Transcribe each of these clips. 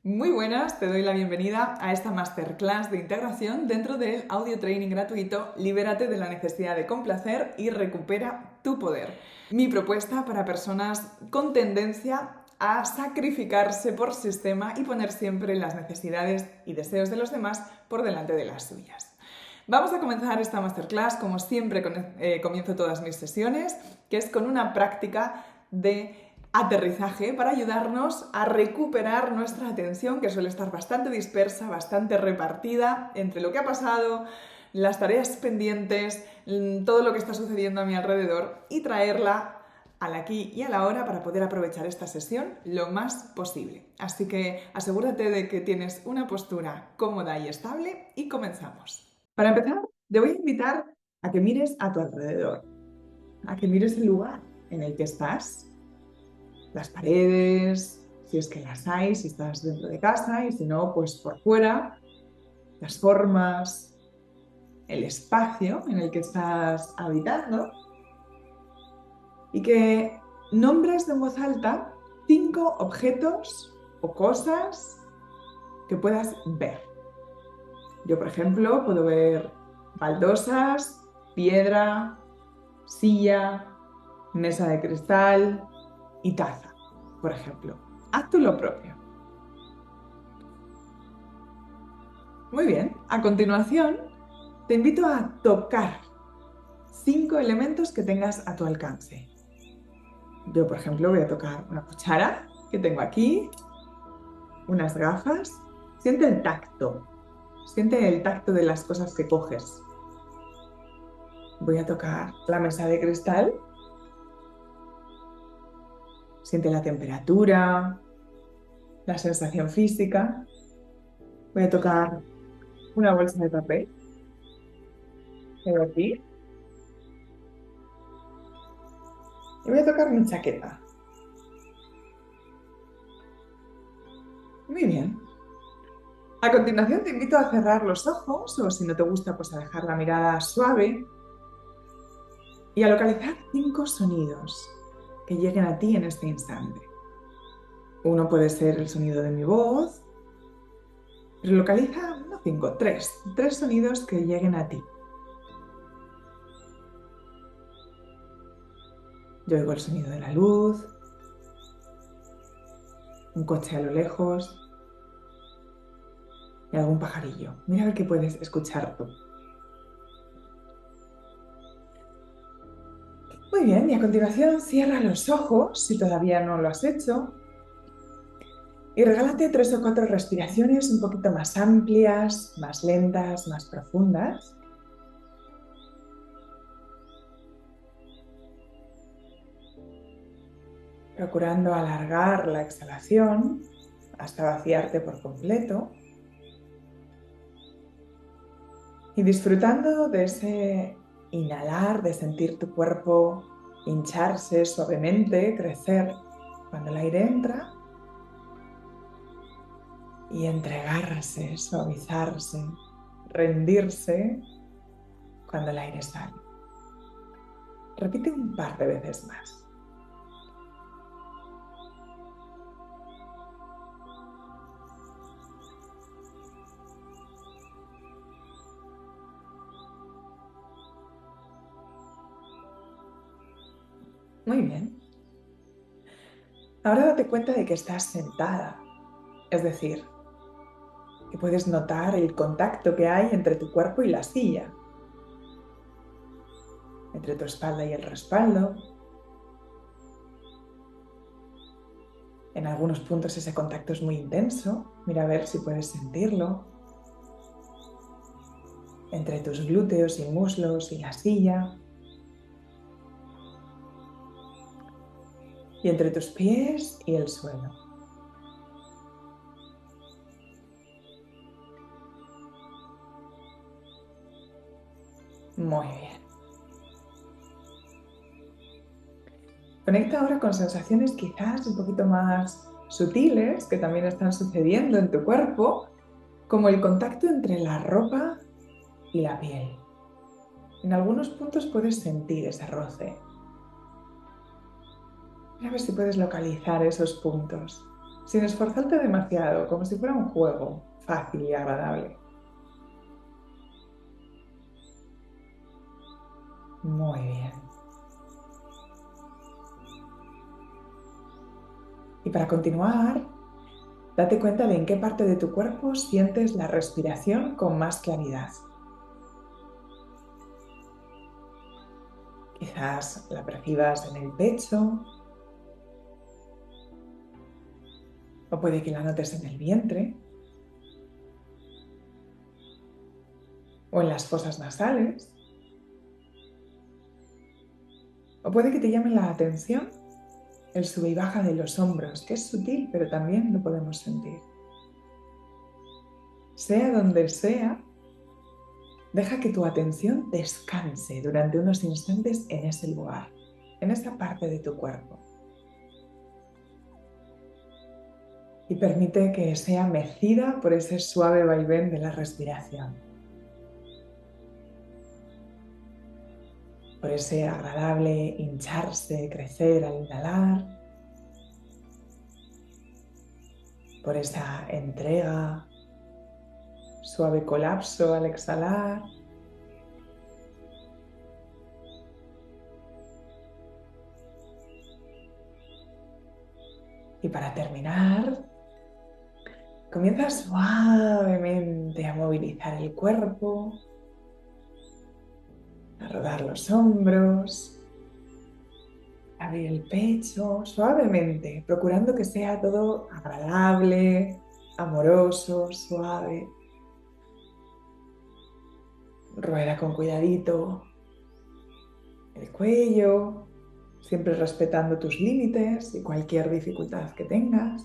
Muy buenas, te doy la bienvenida a esta masterclass de integración dentro del audio training gratuito Libérate de la necesidad de complacer y recupera tu poder. Mi propuesta para personas con tendencia a sacrificarse por sistema y poner siempre las necesidades y deseos de los demás por delante de las suyas. Vamos a comenzar esta masterclass, como siempre comienzo todas mis sesiones, que es con una práctica de aterrizaje para ayudarnos a recuperar nuestra atención, que suele estar bastante dispersa, bastante repartida entre lo que ha pasado, las tareas pendientes, todo lo que está sucediendo a mi alrededor, y traerla al aquí y a la hora para poder aprovechar esta sesión lo más posible. Así que asegúrate de que tienes una postura cómoda y estable y comenzamos. Para empezar, te voy a invitar a que mires a tu alrededor, a que mires el lugar en el que estás, las paredes, si es que las hay, si estás dentro de casa, y si no, pues por fuera, las formas, el espacio en el que estás habitando, y que nombres en voz alta 5 objetos o cosas que puedas ver. Yo, por ejemplo, puedo ver baldosas, piedra, silla, mesa de cristal y taza, por ejemplo. Haz tú lo propio. Muy bien. A continuación, te invito a tocar 5 elementos que tengas a tu alcance. Yo, por ejemplo, voy a tocar una cuchara que tengo aquí, unas gafas. Siente el tacto. Siente el tacto de las cosas que coges. Voy a tocar la mesa de cristal. Siente la temperatura, la sensación física. Voy a tocar una bolsa de papel. Tengo aquí. Y voy a tocar mi chaqueta. Muy bien. A continuación te invito a cerrar los ojos, o si no te gusta, pues a dejar la mirada suave y a localizar 5 sonidos que lleguen a ti en este instante. Uno puede ser el sonido de mi voz, pero localiza, no 5, 3 sonidos que lleguen a ti. Yo oigo el sonido de la luz, un coche a lo lejos y algún pajarillo. Mira a ver qué puedes escuchar tú. Muy bien, y a continuación cierra los ojos si todavía no lo has hecho y regálate 3 o 4 respiraciones un poquito más amplias, más lentas, más profundas. Procurando alargar la exhalación hasta vaciarte por completo y disfrutando de ese inhalar, de sentir tu cuerpo hincharse suavemente, crecer cuando el aire entra y entregarse, suavizarse, rendirse cuando el aire sale. Repite un par de veces más. Muy bien. Ahora date cuenta de que estás sentada, es decir, que puedes notar el contacto que hay entre tu cuerpo y la silla, entre tu espalda y el respaldo. En algunos puntos ese contacto es muy intenso. Mira a ver si puedes sentirlo. Entre tus glúteos y muslos y la silla. Y entre tus pies y el suelo. Muy bien. Conecta ahora con sensaciones quizás un poquito más sutiles que también están sucediendo en tu cuerpo, como el contacto entre la ropa y la piel. En algunos puntos puedes sentir ese roce. A ver si puedes localizar esos puntos. sin esforzarte demasiado, como si fuera un juego fácil y agradable. Muy bien. Y para continuar, date cuenta de en qué parte de tu cuerpo sientes la respiración con más claridad. Quizás la percibas en el pecho, o puede que la notes en el vientre, o en las fosas nasales, o puede que te llame la atención el sube y baja de los hombros, que es sutil, pero también lo podemos sentir. Sea donde sea, deja que tu atención descanse durante unos instantes en ese lugar, en esa parte de tu cuerpo. Y permite que sea mecida por ese suave vaivén de la respiración, por ese agradable hincharse, crecer al inhalar, por esa entrega, suave colapso al exhalar. Y para terminar, comienza suavemente a movilizar el cuerpo, a rodar los hombros, abrir el pecho suavemente, procurando que sea todo agradable, amoroso, suave. Rueda con cuidadito el cuello, siempre respetando tus límites y cualquier dificultad que tengas.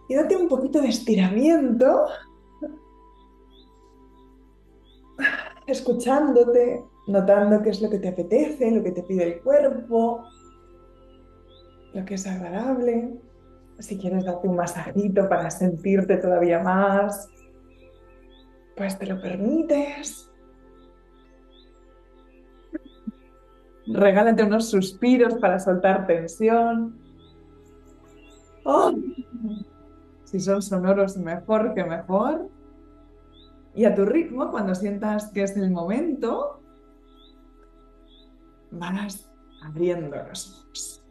Y date un poquito de estiramiento, escuchándote, notando qué es lo que te apetece, lo que te pide el cuerpo, lo que es agradable. Si quieres darte un masajito para sentirte todavía más, pues te lo permites. Regálate unos suspiros para soltar tensión. ¡Oh! Si son sonoros, mejor que mejor. Y a tu ritmo, cuando sientas que es el momento, vas abriendo los ojos.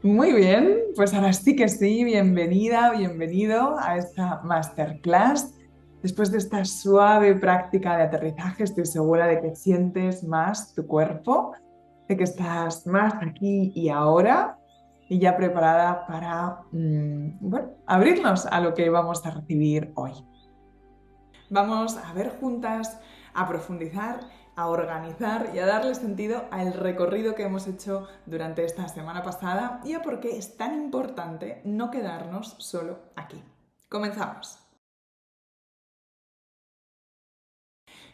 Muy bien, pues ahora sí que sí, bienvenida, bienvenido a esta masterclass. Después de esta suave práctica de aterrizaje, estoy segura de que sientes más tu cuerpo, de que estás más aquí y ahora y ya preparada para abrirnos a lo que vamos a recibir hoy. Vamos a ver juntas, a profundizar, a organizar y a darle sentido al recorrido que hemos hecho durante esta semana pasada y a por qué es tan importante no quedarnos solo aquí. Comenzamos.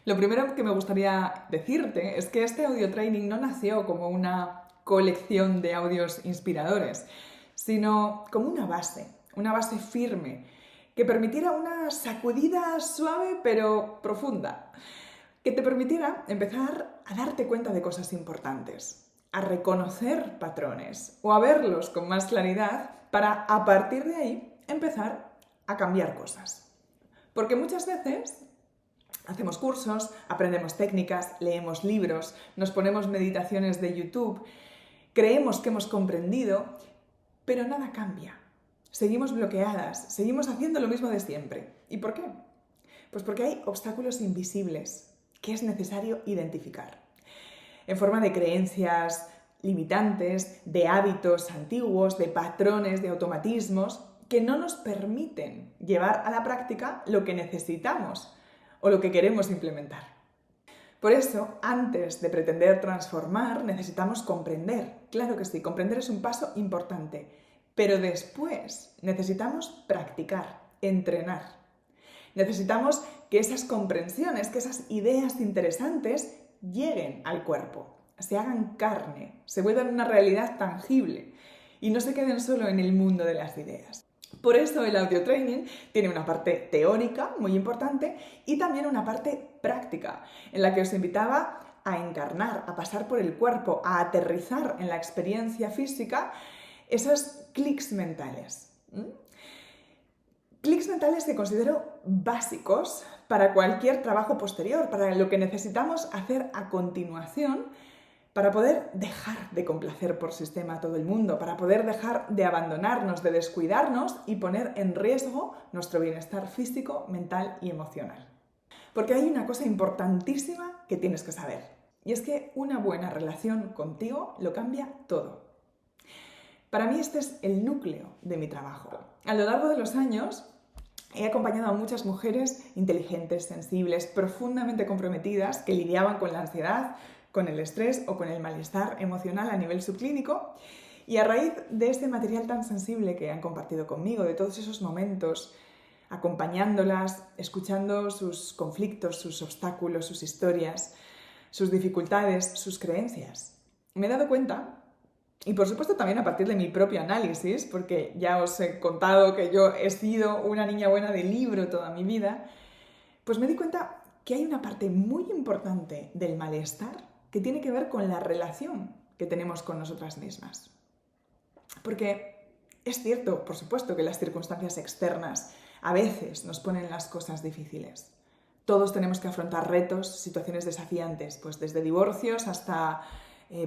Lo primero que me gustaría decirte es que este audio training no nació como una colección de audios inspiradores, sino como una base firme, que permitiera una sacudida suave pero profunda, que te permitiera empezar a darte cuenta de cosas importantes, a reconocer patrones o a verlos con más claridad para, a partir de ahí, empezar a cambiar cosas. Porque muchas veces hacemos cursos, aprendemos técnicas, leemos libros, nos ponemos meditaciones de YouTube, creemos que hemos comprendido, pero nada cambia. Seguimos bloqueadas, seguimos haciendo lo mismo de siempre. ¿Y por qué? Pues porque hay obstáculos invisibles que es necesario identificar, en forma de creencias limitantes, de hábitos antiguos, de patrones, de automatismos que no nos permiten llevar a la práctica lo que necesitamos o lo que queremos implementar. Por eso, antes de pretender transformar, necesitamos comprender. Claro que sí, comprender es un paso importante, pero después necesitamos practicar, entrenar. Necesitamos que esas comprensiones, que esas ideas interesantes lleguen al cuerpo, se hagan carne, se vuelvan una realidad tangible y no se queden solo en el mundo de las ideas. Por eso el audio training tiene una parte teórica muy importante y también una parte práctica, en la que os invitaba a encarnar, a pasar por el cuerpo, a aterrizar en la experiencia física esos clics mentales. Clics mentales que considero básicos para cualquier trabajo posterior, para lo que necesitamos hacer a continuación para poder dejar de complacer por sistema a todo el mundo, para poder dejar de abandonarnos, de descuidarnos y poner en riesgo nuestro bienestar físico, mental y emocional. Porque hay una cosa importantísima que tienes que saber, y es que una buena relación contigo lo cambia todo. Para mí este es el núcleo de mi trabajo. A lo largo de los años he acompañado a muchas mujeres inteligentes, sensibles, profundamente comprometidas que lidiaban con la ansiedad, con el estrés o con el malestar emocional a nivel subclínico, y a raíz de este material tan sensible que han compartido conmigo, de todos esos momentos, acompañándolas, escuchando sus conflictos, sus obstáculos, sus historias, sus dificultades, sus creencias, me he dado cuenta, y por supuesto también a partir de mi propio análisis, porque ya os he contado que yo he sido una niña buena de libro toda mi vida, pues me di cuenta que hay una parte muy importante del malestar que tiene que ver con la relación que tenemos con nosotras mismas. Porque es cierto, por supuesto, que las circunstancias externas a veces nos ponen las cosas difíciles. Todos tenemos que afrontar retos, situaciones desafiantes, pues desde divorcios hasta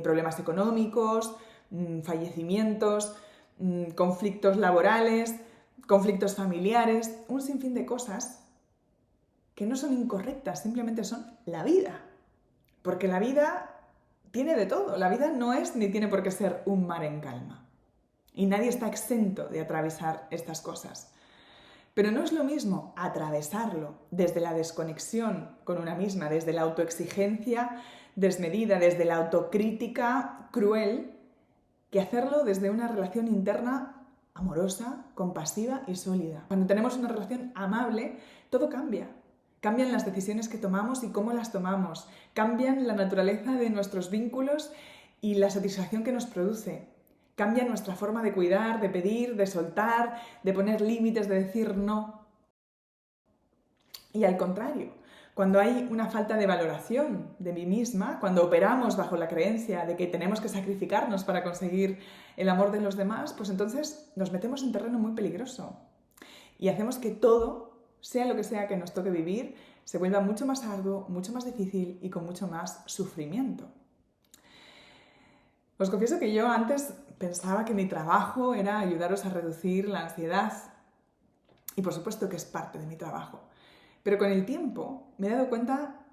problemas económicos, fallecimientos, conflictos laborales, conflictos familiares, un sinfín de cosas que no son incorrectas, simplemente son la vida. Porque la vida tiene de todo. La vida no es ni tiene por qué ser un mar en calma. Y nadie está exento de atravesar estas cosas. Pero no es lo mismo atravesarlo desde la desconexión con una misma, desde la autoexigencia desmedida, desde la autocrítica cruel, que hacerlo desde una relación interna amorosa, compasiva y sólida. Cuando tenemos una relación amable, todo cambia. Cambian las decisiones que tomamos y cómo las tomamos. Cambian la naturaleza de nuestros vínculos y la satisfacción que nos produce. Cambia nuestra forma de cuidar, de pedir, de soltar, de poner límites, de decir no. Y al contrario, cuando hay una falta de valoración de mí misma, cuando operamos bajo la creencia de que tenemos que sacrificarnos para conseguir el amor de los demás, pues entonces nos metemos en terreno muy peligroso y hacemos que todo, sea lo que sea que nos toque vivir, se vuelva mucho más arduo, mucho más difícil y con mucho más sufrimiento. Os confieso que yo antes pensaba que mi trabajo era ayudaros a reducir la ansiedad, y por supuesto que es parte de mi trabajo. Pero con el tiempo me he dado cuenta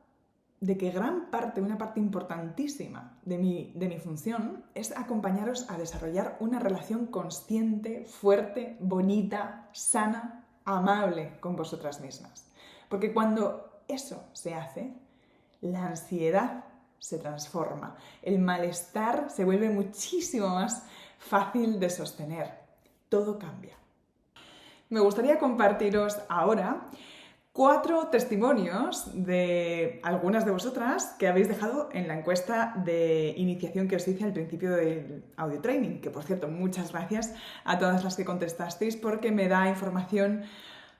de que una parte importantísima de mi función es acompañaros a desarrollar una relación consciente, fuerte, bonita, sana, amable con vosotras mismas. Porque cuando eso se hace, la ansiedad se transforma, el malestar se vuelve muchísimo más fácil de sostener, todo cambia. Me gustaría compartiros ahora 4 testimonios de algunas de vosotras que habéis dejado en la encuesta de iniciación que os hice al principio del audio training, que por cierto, muchas gracias a todas las que contestasteis porque me da información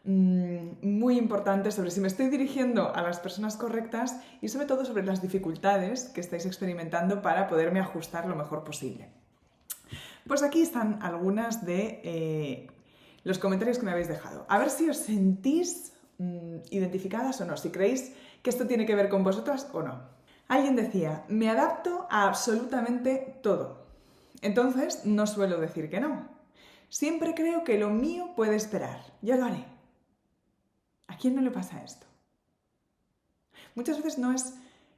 muy importante sobre si me estoy dirigiendo a las personas correctas y sobre todo sobre las dificultades que estáis experimentando para poderme ajustar lo mejor posible. Pues aquí están algunas de los comentarios que me habéis dejado. A ver si os sentís identificadas o no, si creéis que esto tiene que ver con vosotras o no. Alguien decía, me adapto a absolutamente todo. Entonces no suelo decir que no. Siempre creo que lo mío puede esperar. Ya lo haré. ¿A quién no le pasa esto? Muchas veces no es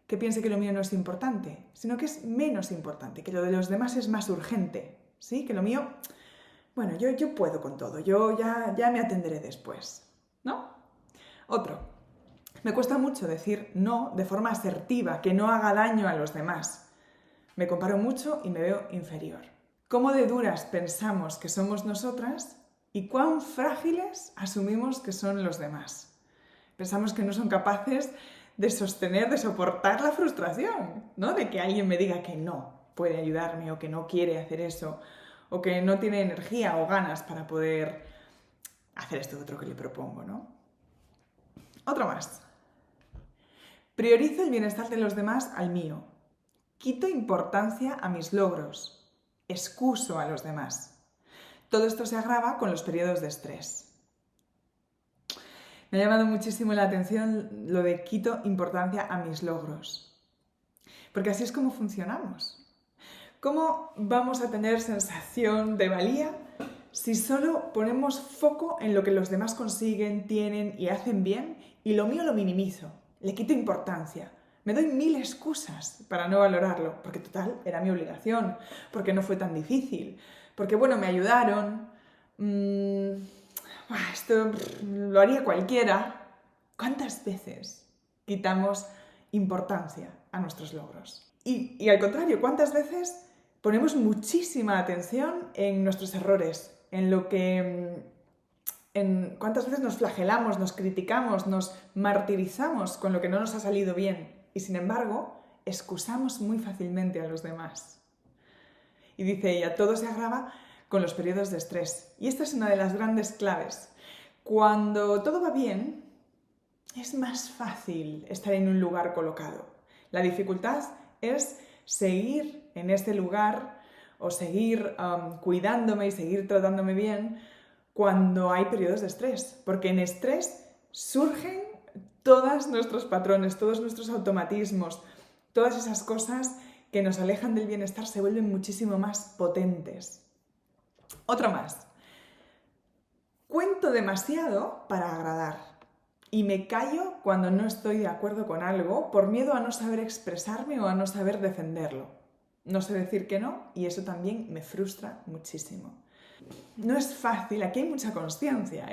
que piense que lo mío no es importante, sino que es menos importante, que lo de los demás es más urgente, ¿sí? Que lo mío, bueno, yo puedo con todo, yo ya me atenderé después, ¿no? Otro, me cuesta mucho decir no de forma asertiva, que no haga daño a los demás. Me comparo mucho y me veo inferior. ¿Cómo de duras pensamos que somos nosotras y cuán frágiles asumimos que son los demás? Pensamos que no son capaces de sostener, de soportar la frustración, ¿no? De que alguien me diga que no puede ayudarme o que no quiere hacer eso o que no tiene energía o ganas para poder hacer esto otro que le propongo, ¿no? Otro más. Priorizo el bienestar de los demás al mío. Quito importancia a mis logros. Excuso a los demás. Todo esto se agrava con los periodos de estrés. Me ha llamado muchísimo la atención lo de quito importancia a mis logros. Porque así es como funcionamos. ¿Cómo vamos a tener sensación de valía si solo ponemos foco en lo que los demás consiguen, tienen y hacen bien y lo mío lo minimizo, le quito importancia? Me doy 1000 excusas para no valorarlo, porque total, era mi obligación, porque no fue tan difícil, porque bueno, me ayudaron, esto lo haría cualquiera. ¿Cuántas veces quitamos importancia a nuestros logros? Y al contrario, ¿cuántas veces ponemos muchísima atención en nuestros errores, en lo que... cuántas veces nos flagelamos, nos criticamos, nos martirizamos con lo que no nos ha salido bien y sin embargo excusamos muy fácilmente a los demás. Y dice ella, todo se agrava con los periodos de estrés. Y esta es una de las grandes claves. Cuando todo va bien, es más fácil estar en un lugar colocado. La dificultad es seguir en este lugar o seguir cuidándome y seguir tratándome bien cuando hay periodos de estrés, porque en estrés surgen todos nuestros patrones, todos nuestros automatismos, todas esas cosas que nos alejan del bienestar se vuelven muchísimo más potentes. Otro más. Cuento demasiado para agradar y me callo cuando no estoy de acuerdo con algo por miedo a no saber expresarme o a no saber defenderlo. No sé decir que no y eso también me frustra muchísimo. No es fácil, aquí hay mucha consciencia,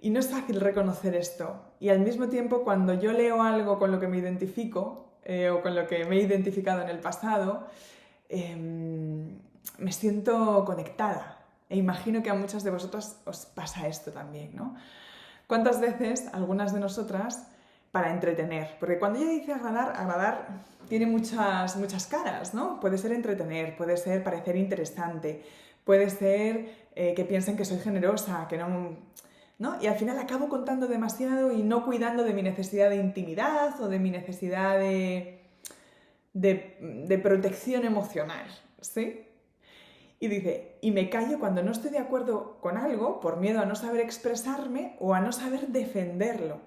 y no es fácil reconocer esto. Y al mismo tiempo, cuando yo leo algo con lo que me identifico o con lo que me he identificado en el pasado, me siento conectada. E imagino que a muchas de vosotras os pasa esto también, ¿no? ¿Cuántas veces algunas de nosotras para entretener? Porque cuando ella dice agradar, agradar tiene muchas caras, ¿no? Puede ser entretener, puede ser parecer interesante, puede ser que piensen que soy generosa, que no... Y al final acabo contando demasiado y no cuidando de mi necesidad de intimidad o de mi necesidad de protección emocional, ¿sí? Y dice, y me callo cuando no estoy de acuerdo con algo por miedo a no saber expresarme o a no saber defenderlo.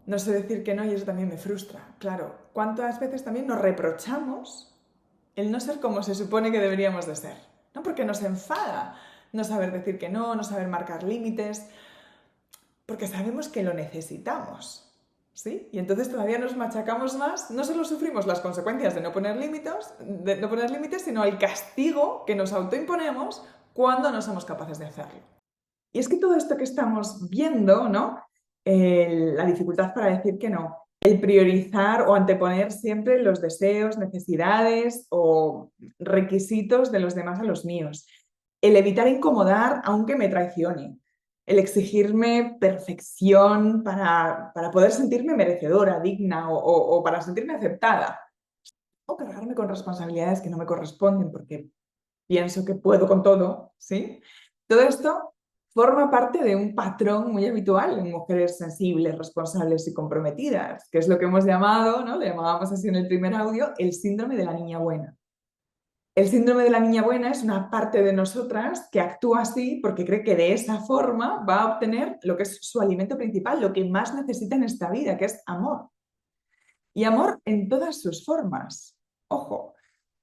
No sé decir que no y eso también me frustra. Claro, ¿cuántas veces también nos reprochamos el no ser como se supone que deberíamos de ser? ¿No? Porque nos enfada no saber decir que no saber marcar límites, porque sabemos que lo necesitamos. ¿Sí? Y entonces todavía nos machacamos más, no solo sufrimos las consecuencias de no poner límites, sino el castigo que nos autoimponemos cuando no somos capaces de hacerlo. Y es que todo esto que estamos viendo, ¿no? La dificultad para decir que no, el priorizar o anteponer siempre los deseos, necesidades o requisitos de los demás a los míos, el evitar incomodar aunque me traicione, el exigirme perfección para poder sentirme merecedora, digna o para sentirme aceptada. O cargarme con responsabilidades que no me corresponden porque pienso que puedo con todo, ¿sí? Todo esto forma parte de un patrón muy habitual en mujeres sensibles, responsables y comprometidas, que es lo que hemos llamado, ¿no? Le llamábamos así en el primer audio, el síndrome de la niña buena. El síndrome de la niña buena es una parte de nosotras que actúa así porque cree que de esa forma va a obtener lo que es su alimento principal, lo que más necesita en esta vida, que es amor. Y amor en todas sus formas. Ojo,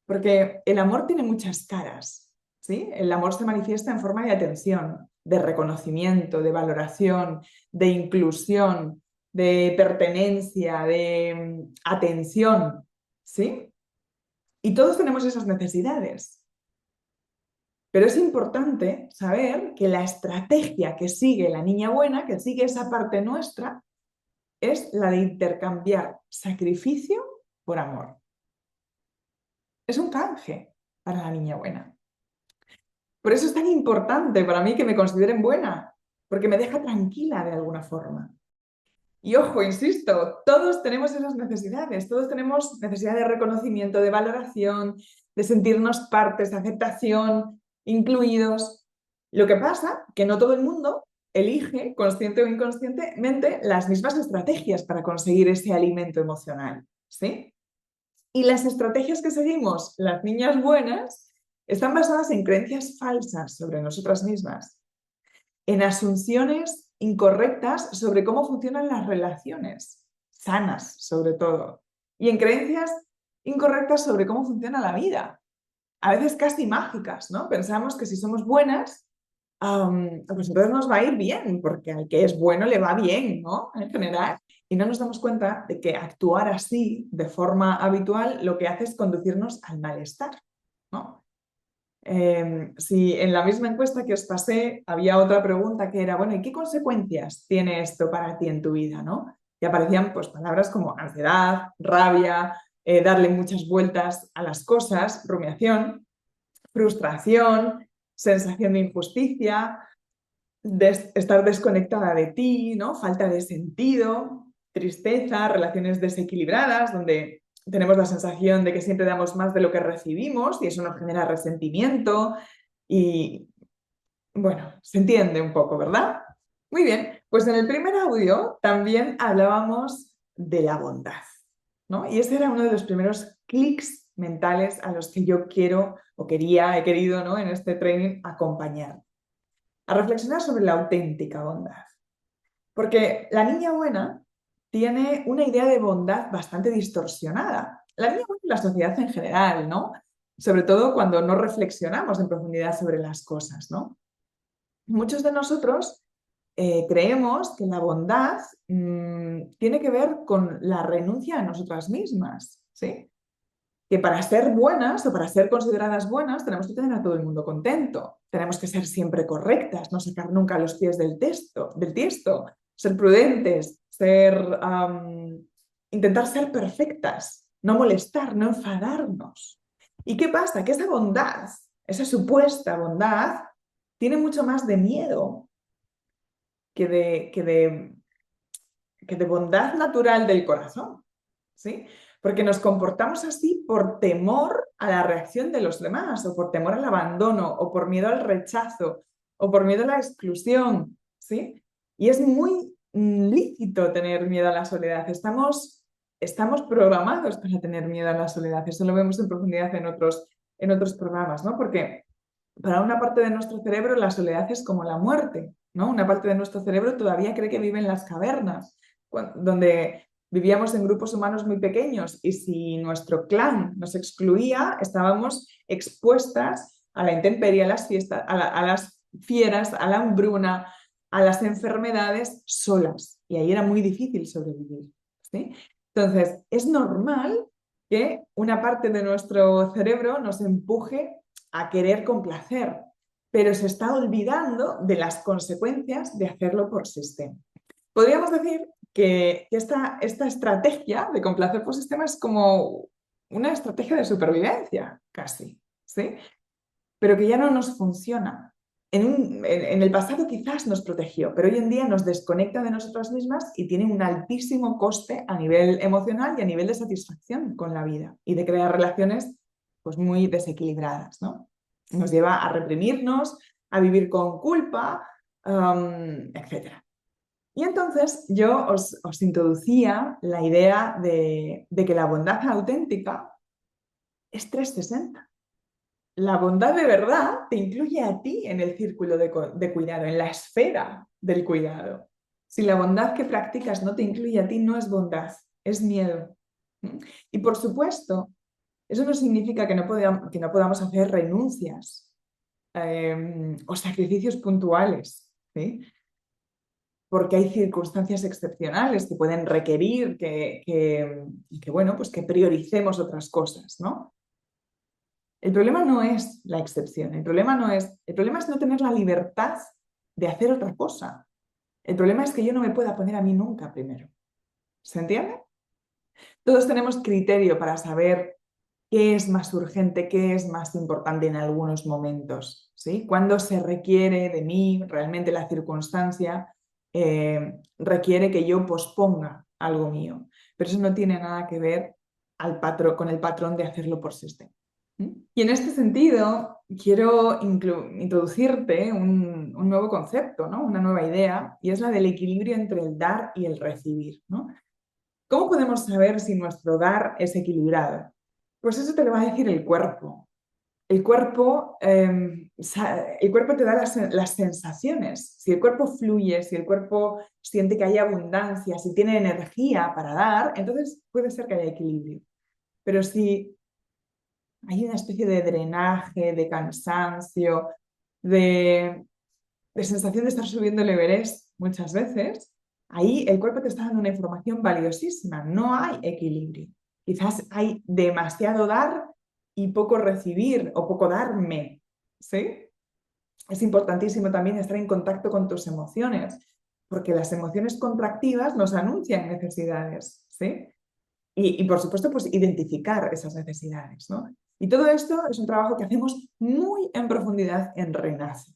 porque el amor tiene muchas caras, ¿sí? El amor se manifiesta en forma de atención, de reconocimiento, de valoración, de inclusión, de pertenencia, de atención, ¿sí? Y todos tenemos esas necesidades. Pero es importante saber que la estrategia que sigue la niña buena, que sigue esa parte nuestra, es la de intercambiar sacrificio por amor. Es un canje para la niña buena. Por eso es tan importante para mí que me consideren buena, porque me deja tranquila de alguna forma. Y ojo, insisto, todos tenemos esas necesidades, todos tenemos necesidad de reconocimiento, de valoración, de sentirnos partes, de aceptación, incluidos. Lo que pasa que no todo el mundo elige, consciente o inconscientemente, las mismas estrategias para conseguir ese alimento emocional, ¿sí? Y las estrategias que seguimos, las niñas buenas, están basadas en creencias falsas sobre nosotras mismas, en asunciones incorrectas sobre cómo funcionan las relaciones, sanas sobre todo, y en creencias incorrectas sobre cómo funciona la vida, a veces casi mágicas, ¿no? Pensamos que si somos buenas, pues entonces nos va a ir bien, porque al que es bueno le va bien, ¿no? En general. Y no nos damos cuenta de que actuar así, de forma habitual, lo que hace es conducirnos al malestar, ¿no? Si en la misma encuesta que os pasé había otra pregunta que era, bueno, ¿y qué consecuencias tiene esto para ti en tu vida, ¿no? Y aparecían pues palabras como ansiedad, rabia, darle muchas vueltas a las cosas, rumiación, frustración, sensación de injusticia, estar desconectada de ti, ¿no? Falta de sentido, tristeza, relaciones desequilibradas, donde tenemos la sensación de que siempre damos más de lo que recibimos y eso nos genera resentimiento y, bueno, se entiende un poco, ¿verdad? Muy bien, pues en el primer audio también hablábamos de la bondad, ¿no? Y ese era uno de los primeros clics mentales a los que yo quiero o quería, he querido, ¿no? En este training acompañar a reflexionar sobre la auténtica bondad. Porque la niña buena tiene una idea de bondad bastante distorsionada. La niña buena y la sociedad en general, ¿no? Sobre todo cuando no reflexionamos en profundidad sobre las cosas, ¿no? Muchos de nosotros creemos que la bondad tiene que ver con la renuncia a nosotras mismas, ¿sí? Que para ser buenas o para ser consideradas buenas tenemos que tener a todo el mundo contento, tenemos que ser siempre correctas, no sacar nunca los pies del tiesto, ser prudentes, intentar ser perfectas, no molestar, no enfadarnos. ¿Y qué pasa? Que esa bondad, esa supuesta bondad, tiene mucho más de miedo que de bondad natural del corazón, ¿sí? Porque nos comportamos así por temor a la reacción de los demás, o por temor al abandono, o por miedo al rechazo, o por miedo a la exclusión, ¿sí? Y es muy lícito tener miedo a la soledad. Estamos programados para tener miedo a la soledad. Eso lo vemos en profundidad en otros programas, ¿no? Porque para una parte de nuestro cerebro la soledad es como la muerte, ¿no? Una parte de nuestro cerebro todavía cree que vive en las cavernas, donde vivíamos en grupos humanos muy pequeños y si nuestro clan nos excluía, estábamos expuestas a la intemperie, a las fiestas, a las fieras, a la hambruna, a las enfermedades solas. Y ahí era muy difícil sobrevivir, ¿sí? Entonces, es normal que una parte de nuestro cerebro nos empuje a querer complacer, pero se está olvidando de las consecuencias de hacerlo por sistema. Podríamos decir que esta estrategia de complacer por sistema es como una estrategia de supervivencia, casi, ¿sí? Pero que ya no nos funciona. En el pasado quizás nos protegió, pero hoy en día nos desconecta de nosotras mismas y tiene un altísimo coste a nivel emocional y a nivel de satisfacción con la vida y de crear relaciones pues, muy desequilibradas, ¿no? Nos lleva a reprimirnos, a vivir con culpa, etc. Y entonces yo os introducía la idea de que la bondad auténtica es 360. La bondad de verdad te incluye a ti en el círculo de cuidado, en la esfera del cuidado. Si la bondad que practicas no te incluye a ti, no es bondad, es miedo. Y por supuesto, eso no significa que no podamos hacer renuncias o sacrificios puntuales, ¿sí? Porque hay circunstancias excepcionales que pueden requerir bueno, pues que prioricemos otras cosas, ¿no? El problema no es la excepción, el problema es no tener la libertad de hacer otra cosa. El problema es que yo no me pueda poner a mí nunca primero. ¿Se entiende? Todos tenemos criterio para saber qué es más urgente, qué es más importante en algunos momentos, ¿sí? Cuando se requiere de mí, realmente la circunstancia requiere que yo posponga algo mío. Pero eso no tiene nada que ver con el patrón de hacerlo por sistema. ¿Mm? Y en este sentido, quiero introducirte un nuevo concepto, ¿no? Una nueva idea, y es la del equilibrio entre el dar y el recibir, ¿no? ¿Cómo podemos saber si nuestro dar es equilibrado? Pues eso te lo va a decir el cuerpo. El cuerpo te da las sensaciones. Si el cuerpo fluye, si el cuerpo siente que hay abundancia, si tiene energía para dar, entonces puede ser que haya equilibrio. Pero si hay una especie de drenaje, de cansancio, de, de sensación de estar subiendo el Everest muchas veces, ahí el cuerpo te está dando una información valiosísima. No hay equilibrio. Quizás hay demasiado dar y poco recibir o poco darme, ¿sí? Es importantísimo también estar en contacto con tus emociones, porque las emociones contractivas nos anuncian necesidades, ¿sí? Y por supuesto, pues identificar esas necesidades, ¿no? Y todo esto es un trabajo que hacemos muy en profundidad en Renace.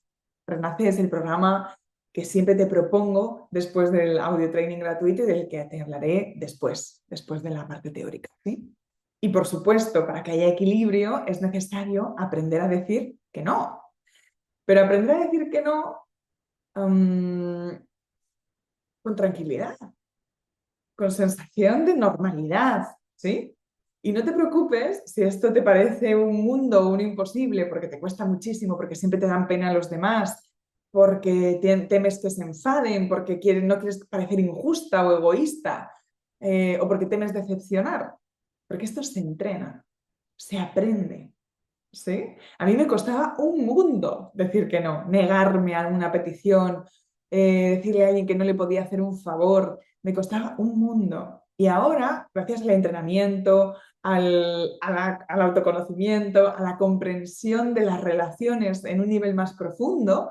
Renace es el programa que siempre te propongo después del audio training gratuito y del que te hablaré después de la parte teórica, ¿sí? Y por supuesto, para que haya equilibrio es necesario aprender a decir que no. Pero aprender a decir que no con tranquilidad, con sensación de normalidad, ¿sí? Y no te preocupes si esto te parece un mundo o un imposible, porque te cuesta muchísimo, porque siempre te dan pena los demás, porque temes que se enfaden, porque no quieres parecer injusta o egoísta, o porque temes decepcionar. Porque esto se entrena, se aprende, ¿sí? A mí me costaba un mundo decir que no, negarme a una petición, decirle a alguien que no le podía hacer un favor, me costaba un mundo. Y ahora, gracias al entrenamiento, al autoconocimiento, a la comprensión de las relaciones en un nivel más profundo,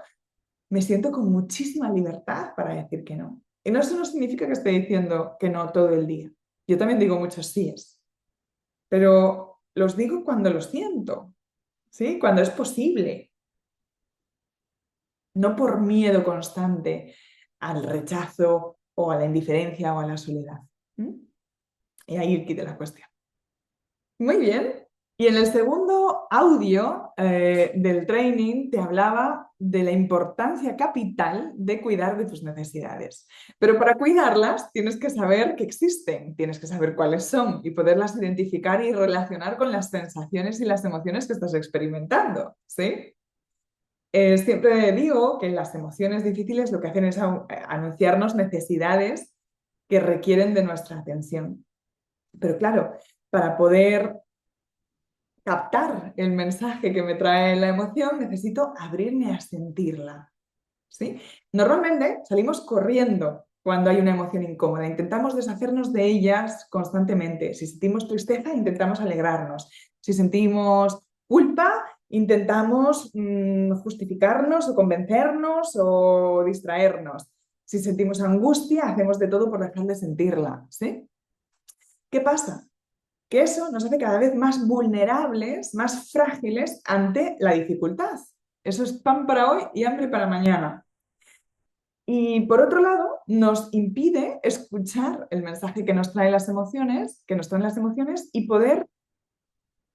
me siento con muchísima libertad para decir que no. Y eso no significa que esté diciendo que no todo el día. Yo también digo muchos síes, pero los digo cuando los siento, ¿sí? Cuando es posible, no por miedo constante al rechazo o a la indiferencia o a la soledad. ¿Mm? Y ahí el kit de la cuestión. Muy bien. Y en el segundo audio del training te hablaba de la importancia capital de cuidar de tus necesidades. Pero para cuidarlas tienes que saber que existen, tienes que saber cuáles son y poderlas identificar y relacionar con las sensaciones y las emociones que estás experimentando, ¿sí? Siempre digo que las emociones difíciles lo que hacen es anunciarnos necesidades que requieren de nuestra atención. Pero claro, para poder captar el mensaje que me trae la emoción, necesito abrirme a sentirla, ¿sí? Normalmente salimos corriendo cuando hay una emoción incómoda, intentamos deshacernos de ellas constantemente. Si sentimos tristeza, intentamos alegrarnos. Si sentimos culpa, intentamos justificarnos o convencernos o distraernos. Si sentimos angustia, hacemos de todo por dejar de sentirla, ¿sí? ¿Qué pasa? Que eso nos hace cada vez más vulnerables, más frágiles ante la dificultad. Eso es pan para hoy y hambre para mañana. Y por otro lado, nos impide escuchar el mensaje que nos traen las emociones, y poder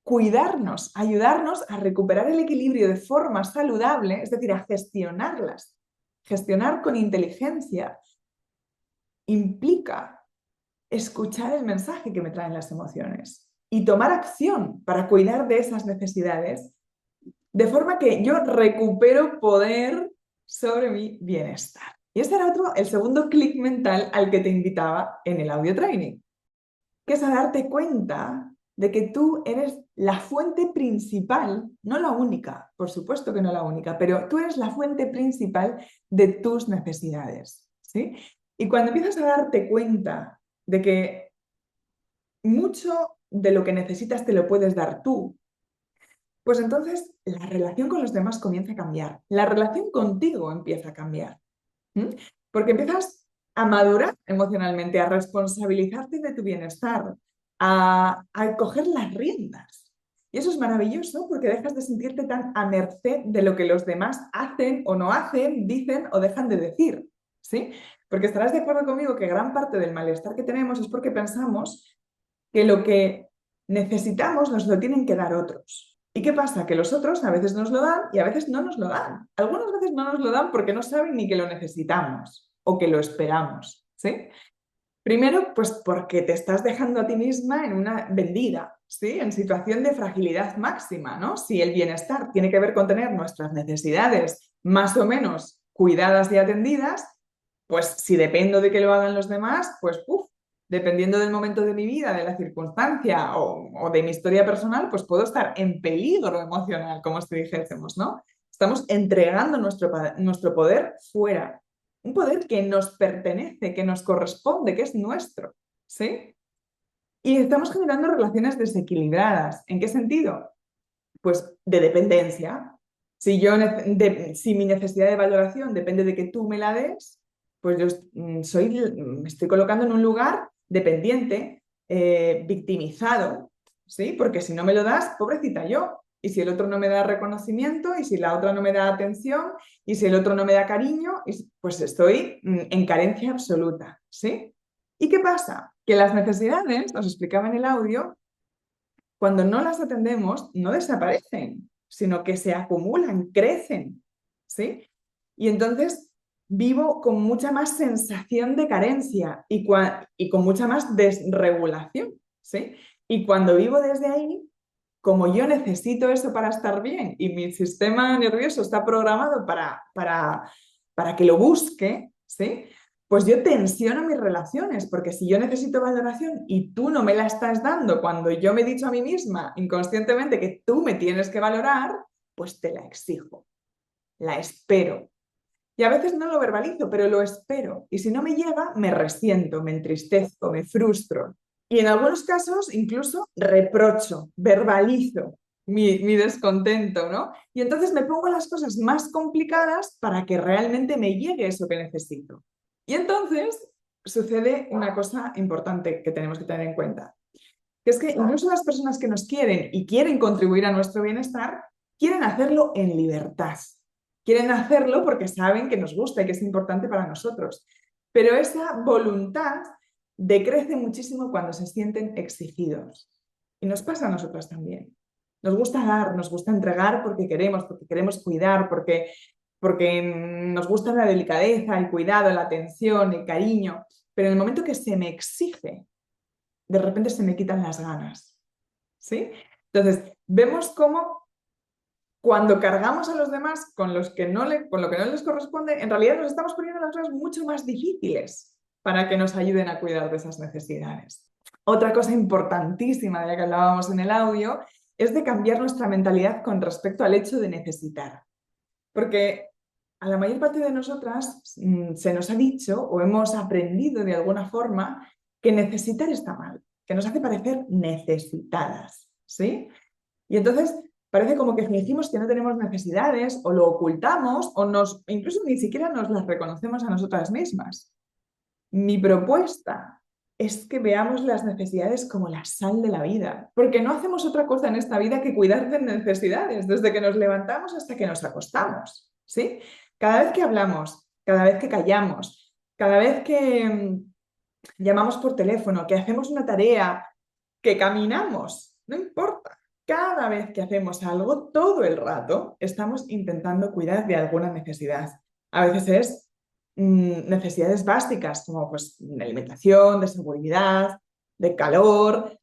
cuidarnos, ayudarnos a recuperar el equilibrio de forma saludable, es decir, a gestionarlas. Gestionar con inteligencia implica escuchar el mensaje que me traen las emociones y tomar acción para cuidar de esas necesidades, de forma que yo recupero poder sobre mi bienestar. Y este era el segundo clic mental al que te invitaba en el audio training, que es a darte cuenta de que tú eres la fuente principal, no la única, por supuesto que no la única, pero tú eres la fuente principal de tus necesidades, ¿sí? Y cuando empiezas a darte cuenta de que mucho de lo que necesitas te lo puedes dar tú, pues entonces la relación con los demás comienza a cambiar. La relación contigo empieza a cambiar. ¿Mm? Porque empiezas a madurar emocionalmente, a responsabilizarte de tu bienestar, a coger las riendas. Y eso es maravilloso porque dejas de sentirte tan a merced de lo que los demás hacen o no hacen, dicen o dejan de decir, ¿sí? Porque estarás de acuerdo conmigo que gran parte del malestar que tenemos es porque pensamos que lo que necesitamos nos lo tienen que dar otros. ¿Y qué pasa? Que los otros a veces nos lo dan y a veces no nos lo dan. Algunas veces no nos lo dan porque no saben ni que lo necesitamos o que lo esperamos, ¿sí? Primero, pues porque te estás dejando a ti misma en una vendida, ¿sí? En situación de fragilidad máxima, ¿no? Si el bienestar tiene que ver con tener nuestras necesidades más o menos cuidadas y atendidas, pues si dependo de que lo hagan los demás, pues dependiendo del momento de mi vida, de la circunstancia o de mi historia personal, pues puedo estar en peligro emocional, como si dijésemos, ¿no? Estamos entregando nuestro poder fuera. Un poder que nos pertenece, que nos corresponde, que es nuestro, ¿sí? Y estamos generando relaciones desequilibradas. ¿En qué sentido? Pues de dependencia. Si mi necesidad de valoración depende de que tú me la des, pues yo me estoy colocando en un lugar dependiente, victimizado, ¿sí? Porque si no me lo das, pobrecita yo. Y si el otro no me da reconocimiento, y si la otra no me da atención, y si el otro no me da cariño, pues estoy en carencia absoluta, ¿sí? ¿Y qué pasa? Que las necesidades, os explicaba en el audio, cuando no las atendemos, no desaparecen, sino que se acumulan, crecen, ¿sí? Y entonces vivo con mucha más sensación de carencia y con mucha más desregulación, ¿sí? Y cuando vivo desde ahí, como yo necesito eso para estar bien y mi sistema nervioso está programado para que lo busque, ¿sí? Pues yo tensiono mis relaciones, porque si yo necesito valoración y tú no me la estás dando cuando yo me he dicho a mí misma inconscientemente que tú me tienes que valorar, pues te la exijo, la espero. Y a veces no lo verbalizo, pero lo espero. Y si no me llega, me resiento, me entristezco, me frustro. Y en algunos casos incluso reprocho, verbalizo mi descontento, ¿no? Y entonces me pongo las cosas más complicadas para que realmente me llegue eso que necesito. Y entonces sucede una cosa importante que tenemos que tener en cuenta, que es que incluso las personas que nos quieren y quieren contribuir a nuestro bienestar, quieren hacerlo en libertad. Quieren hacerlo porque saben que nos gusta y que es importante para nosotros. Pero esa voluntad decrece muchísimo cuando se sienten exigidos. Y nos pasa a nosotras también. Nos gusta dar, nos gusta entregar porque queremos cuidar, porque nos gusta la delicadeza, el cuidado, la atención, el cariño. Pero en el momento que se me exige, de repente se me quitan las ganas, ¿sí? Entonces, vemos cómo cuando cargamos a los demás con lo que no les corresponde, en realidad nos estamos poniendo las cosas mucho más difíciles para que nos ayuden a cuidar de esas necesidades. Otra cosa importantísima de la que hablábamos en el audio es de cambiar nuestra mentalidad con respecto al hecho de necesitar. Porque a la mayor parte de nosotras se nos ha dicho o hemos aprendido de alguna forma que necesitar está mal, que nos hace parecer necesitadas, ¿sí? Y entonces parece como que fingimos que no tenemos necesidades o lo ocultamos o incluso ni siquiera nos las reconocemos a nosotras mismas. Mi propuesta es que veamos las necesidades como la sal de la vida, porque no hacemos otra cosa en esta vida que cuidar de necesidades, desde que nos levantamos hasta que nos acostamos, ¿sí? Cada vez que hablamos, cada vez que callamos, cada vez que llamamos por teléfono, que hacemos una tarea, que caminamos, no importa. Cada vez que hacemos algo, todo el rato, estamos intentando cuidar de alguna necesidad. A veces es necesidades básicas, como pues de alimentación, de seguridad, de calor,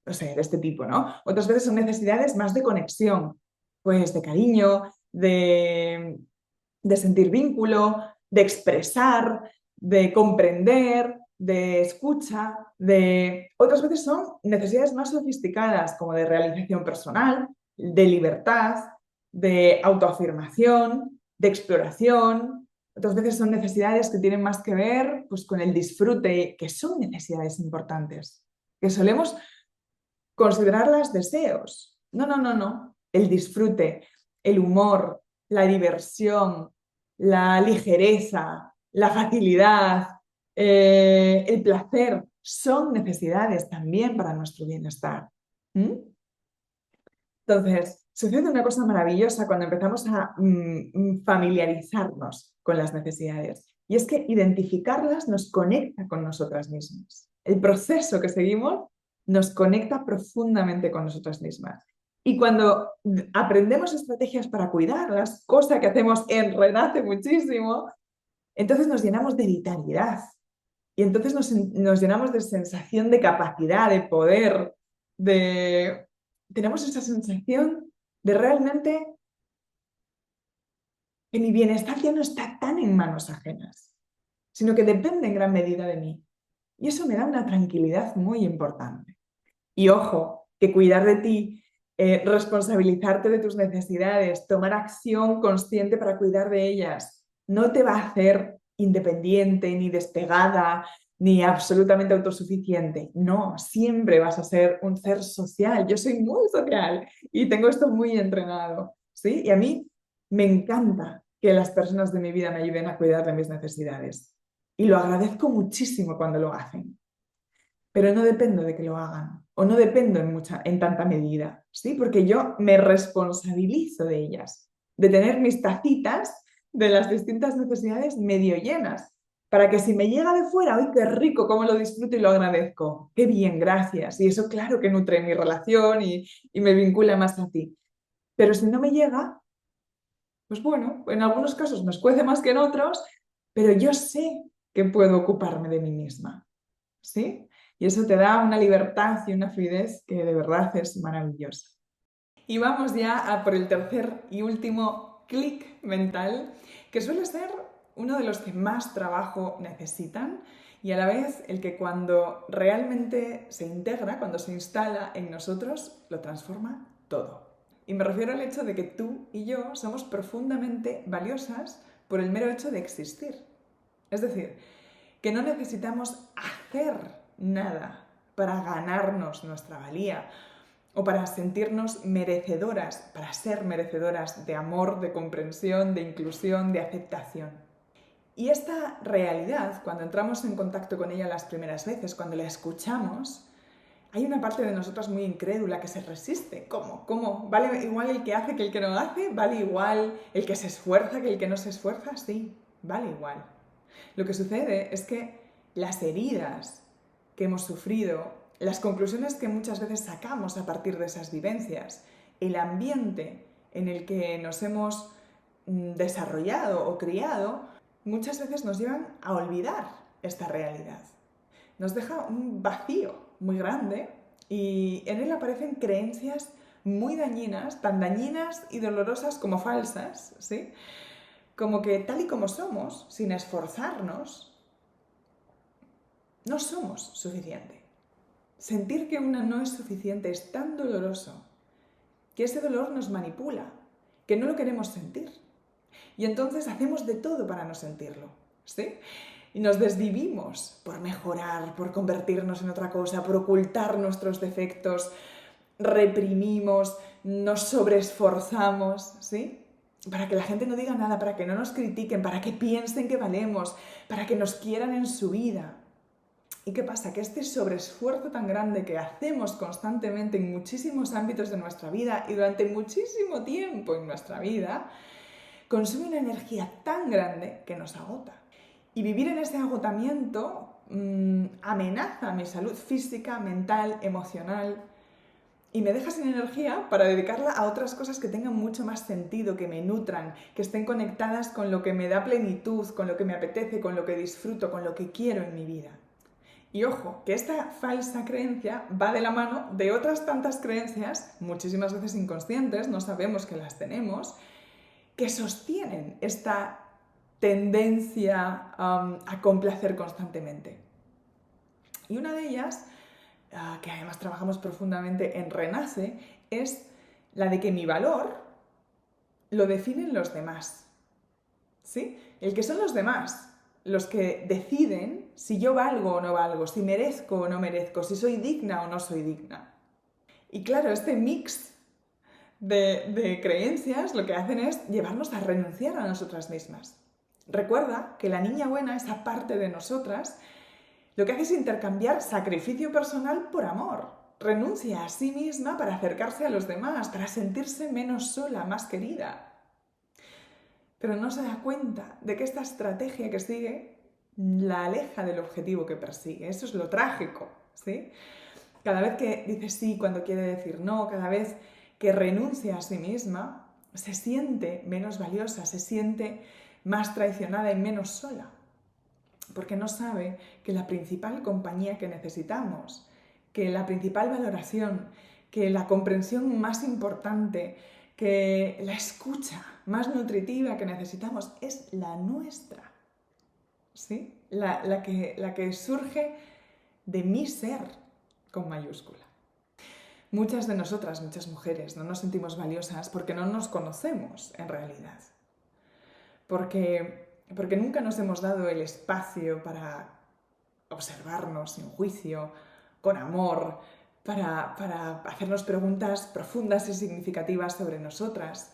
no sé, de este tipo, ¿no? Otras veces son necesidades más de conexión, pues de cariño, de sentir vínculo, de expresar, de comprender, de escucha, Otras veces son necesidades más sofisticadas, como de realización personal, de libertad, de autoafirmación, de exploración. Otras veces son necesidades que tienen más que ver pues, con el disfrute, que son necesidades importantes, que solemos considerarlas deseos. No, no, no, no. El disfrute, el humor, la diversión, la ligereza, la facilidad, el placer, son necesidades también para nuestro bienestar. ¿Mm? Entonces, sucede una cosa maravillosa cuando empezamos a familiarizarnos con las necesidades. Y es que identificarlas nos conecta con nosotras mismas. El proceso que seguimos nos conecta profundamente con nosotras mismas. Y cuando aprendemos estrategias para cuidarlas, cosa que hacemos en Renace muchísimo, entonces nos llenamos de vitalidad. Y entonces nos llenamos de sensación de capacidad, de poder, tenemos esa sensación de realmente que mi bienestar ya no está tan en manos ajenas, sino que depende en gran medida de mí. Y eso me da una tranquilidad muy importante. Y ojo, que cuidar de ti, responsabilizarte de tus necesidades, tomar acción consciente para cuidar de ellas, no te va a hacer independiente, ni despegada, ni absolutamente autosuficiente. No, siempre vas a ser un ser social. Yo soy muy social y tengo esto muy entrenado, ¿sí? Y a mí me encanta que las personas de mi vida me ayuden a cuidar de mis necesidades. Y lo agradezco muchísimo cuando lo hacen, pero no dependo de que lo hagan o no dependo en tanta medida, ¿sí? Porque yo me responsabilizo de ellas, de tener mis tacitas de las distintas necesidades medio llenas, para que si me llega de fuera, ¡ay, qué rico! ¿Cómo lo disfruto y lo agradezco? ¡Qué bien, gracias! Y eso claro que nutre mi relación y me vincula más a ti. Pero si no me llega, pues bueno, en algunos casos me escuece más que en otros, pero yo sé que puedo ocuparme de mí misma, ¿sí? Y eso te da una libertad y una fluidez que de verdad es maravillosa. Y vamos ya a por el tercer y último clic mental, que suele ser uno de los que más trabajo necesitan y a la vez el que cuando realmente se integra, cuando se instala en nosotros, lo transforma todo. Y me refiero al hecho de que tú y yo somos profundamente valiosas por el mero hecho de existir. Es decir, que no necesitamos hacer nada para ganarnos nuestra valía o para sentirnos merecedoras, para ser merecedoras de amor, de comprensión, de inclusión, de aceptación. Y esta realidad, cuando entramos en contacto con ella las primeras veces, cuando la escuchamos, hay una parte de nosotras muy incrédula que se resiste. ¿Cómo? ¿Cómo? ¿Vale igual el que hace que el que no hace? ¿Vale igual el que se esfuerza que el que no se esfuerza? Sí, vale igual. Lo que sucede es que las heridas que hemos sufrido, las conclusiones que muchas veces sacamos a partir de esas vivencias, el ambiente en el que nos hemos desarrollado o criado, muchas veces nos llevan a olvidar esta realidad. Nos deja un vacío muy grande y en él aparecen creencias muy dañinas, tan dañinas y dolorosas como falsas, ¿sí? Como que tal y como somos, sin esforzarnos, no somos suficiente. Sentir que una no es suficiente es tan doloroso que ese dolor nos manipula, que no lo queremos sentir. Y entonces hacemos de todo para no sentirlo, ¿sí? Y nos desvivimos por mejorar, por convertirnos en otra cosa, por ocultar nuestros defectos, reprimimos, nos sobreesforzamos, ¿sí? Para que la gente no diga nada, para que no nos critiquen, para que piensen que valemos, para que nos quieran en su vida. ¿Y qué pasa? Que este sobreesfuerzo tan grande que hacemos constantemente en muchísimos ámbitos de nuestra vida y durante muchísimo tiempo en nuestra vida, consume una energía tan grande que nos agota. Y vivir en ese agotamiento amenaza mi salud física, mental, emocional, y me deja sin energía para dedicarla a otras cosas que tengan mucho más sentido, que me nutran, que estén conectadas con lo que me da plenitud, con lo que me apetece, con lo que disfruto, con lo que quiero en mi vida. Y ojo, que esta falsa creencia va de la mano de otras tantas creencias, muchísimas veces inconscientes, no sabemos que las tenemos, que sostienen esta tendencia a complacer constantemente. Y una de ellas, que además trabajamos profundamente en Renace, es la de que mi valor lo definen los demás. ¿Sí? El que son los demás los que deciden si yo valgo o no valgo, si merezco o no merezco, si soy digna o no soy digna. Y claro, este mix de creencias lo que hacen es llevarnos a renunciar a nosotras mismas. Recuerda que la niña buena, esa parte de nosotras, lo que hace es intercambiar sacrificio personal por amor. Renuncia a sí misma para acercarse a los demás, para sentirse menos sola, más querida. Pero no se da cuenta de que esta estrategia que sigue la aleja del objetivo que persigue. Eso es lo trágico, ¿sí? cada vez que dice sí cuando quiere decir no, cada vez que renuncia a sí misma, se siente menos valiosa, se siente más traicionada y menos sola, porque no sabe que la principal compañía que necesitamos, que la principal valoración, que la comprensión más importante, que la escucha más nutritiva que necesitamos es la nuestra, ¿sí? La que surge de mi ser con mayúscula. Muchas de nosotras, muchas mujeres, no nos sentimos valiosas porque no nos conocemos en realidad. Porque nunca nos hemos dado el espacio para observarnos sin juicio, con amor, para hacernos preguntas profundas y significativas sobre nosotras,